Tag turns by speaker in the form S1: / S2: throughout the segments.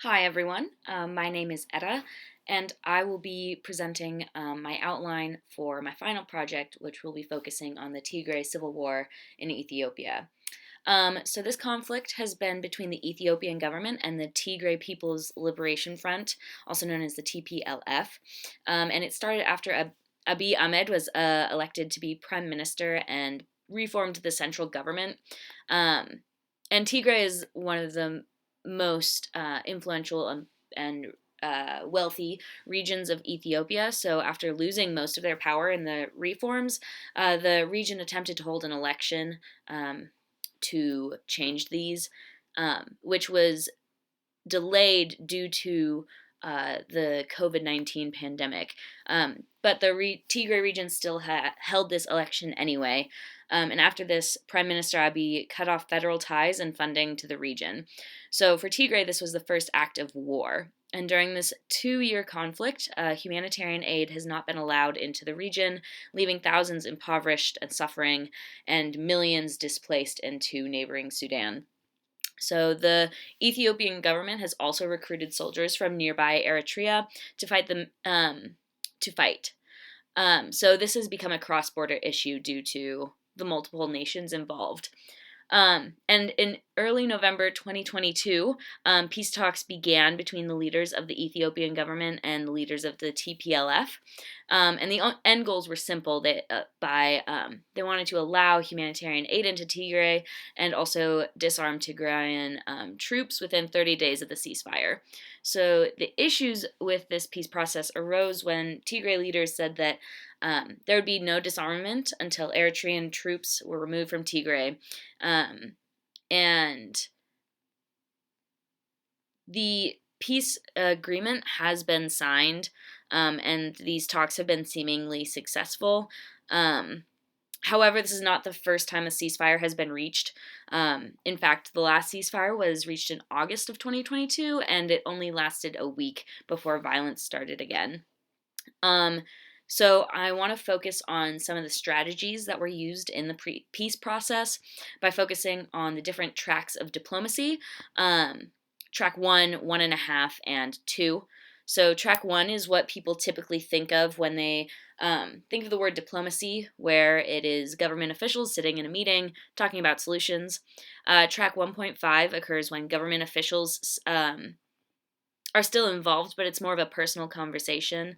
S1: Hi everyone, my name is Etta, and I will be presenting my outline for my final project, which will be focusing on the Tigray civil war in Ethiopia. So this conflict has been between the Ethiopian government and the Tigray People's Liberation Front, also known as the TPLF, and it started after Abiy Ahmed was elected to be prime minister and reformed the central government. Um, and Tigray is one of the most influential and wealthy regions of Ethiopia. So, after losing most of their power in the reforms, the region attempted to hold an election to change these, which was delayed due to the COVID-19 pandemic. But the Tigray region still held this election anyway. And after this, Prime Minister Abiy cut off federal ties and funding to the region. So for Tigray, this was the first act of war. And during this 2-year conflict, humanitarian aid has not been allowed into the region, leaving thousands impoverished and suffering, and millions displaced into neighboring Sudan. So the Ethiopian government has also recruited soldiers from nearby Eritrea to fight them. To fight. So this has become a cross-border issue due to the multiple nations involved. And in early November 2022, peace talks began between the leaders of the Ethiopian government and the leaders of the TPLF. And the end goals were simple. They wanted to allow humanitarian aid into Tigray and also disarm Tigrayan troops within 30 days of the ceasefire. So the issues with this peace process arose when Tigray leaders said that there would be no disarmament until Eritrean troops were removed from Tigray. And the peace agreement has been signed, and these talks have been seemingly successful. However, this is not the first time a ceasefire has been reached. In fact, the last ceasefire was reached in August of 2022, and it only lasted a week before violence started again. So I want to focus on some of the strategies that were used in the peace process by focusing on the different tracks of diplomacy. Track 1, 1.5, and 2. So track 1 is what people typically think of when they think of the word diplomacy, where it is government officials sitting in a meeting talking about solutions. Track 1.5 occurs when government officials are still involved, but it's more of a personal conversation.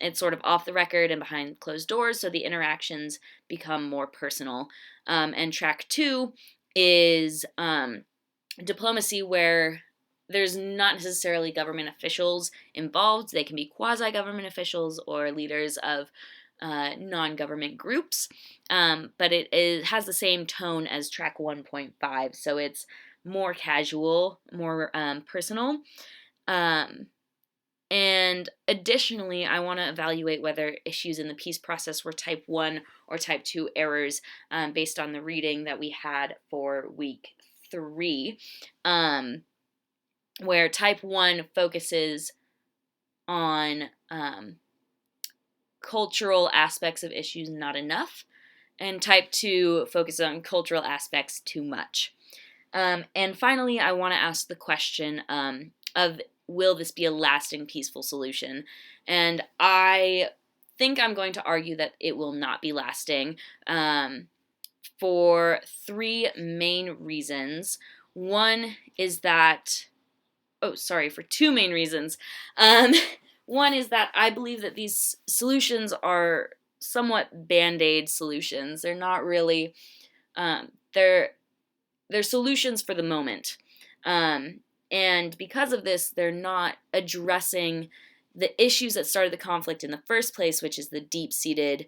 S1: It's sort of off the record and behind closed doors, so the interactions become more personal. And track 2 is diplomacy, where there's not necessarily government officials involved. They can be quasi-government officials or leaders of non-government groups, but it has the same tone as track 1.5, so it's more casual, more personal. And additionally, I want to evaluate whether issues in the peace process were type 1 or type 2 errors based on the reading that we had for week 3, where type 1 focuses on cultural aspects of issues not enough, and type 2 focuses on cultural aspects too much. And finally, I want to ask the question of, will this be a lasting, peaceful solution? And I think I'm going to argue that it will not be lasting for 3 main reasons. For 2 main reasons. One is that I believe that these solutions are somewhat band-aid solutions. They're not really, they're solutions for the moment. And because of this, they're not addressing the issues that started the conflict in the first place, which is the deep-seated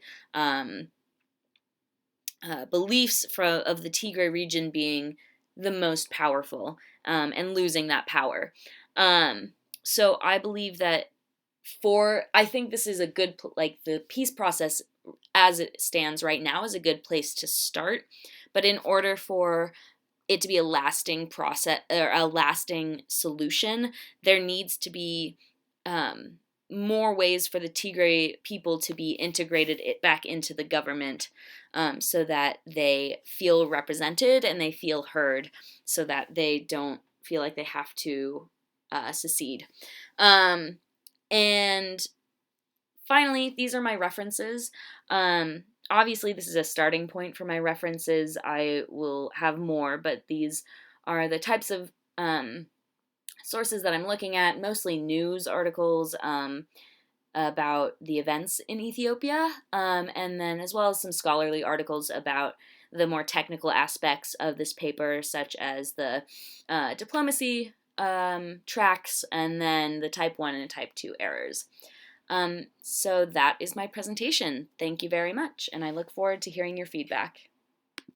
S1: beliefs of the Tigray region being the most powerful and losing that power. So I believe that I think this is a good, the peace process as it stands right now is a good place to start. But in order for it to be a lasting process or a lasting solution, there needs to be more ways for the Tigray people to be integrated back into the government, so that they feel represented and they feel heard, so that they don't feel like they have to secede. And finally, these are my references. Obviously, this is a starting point for my references. I will have more, but these are the types of sources that I'm looking at, mostly news articles about the events in Ethiopia, and then as well as some scholarly articles about the more technical aspects of this paper, such as the diplomacy tracks and then the type 1 and type 2 errors. So that is my presentation. Thank you very much, and I look forward to hearing your feedback.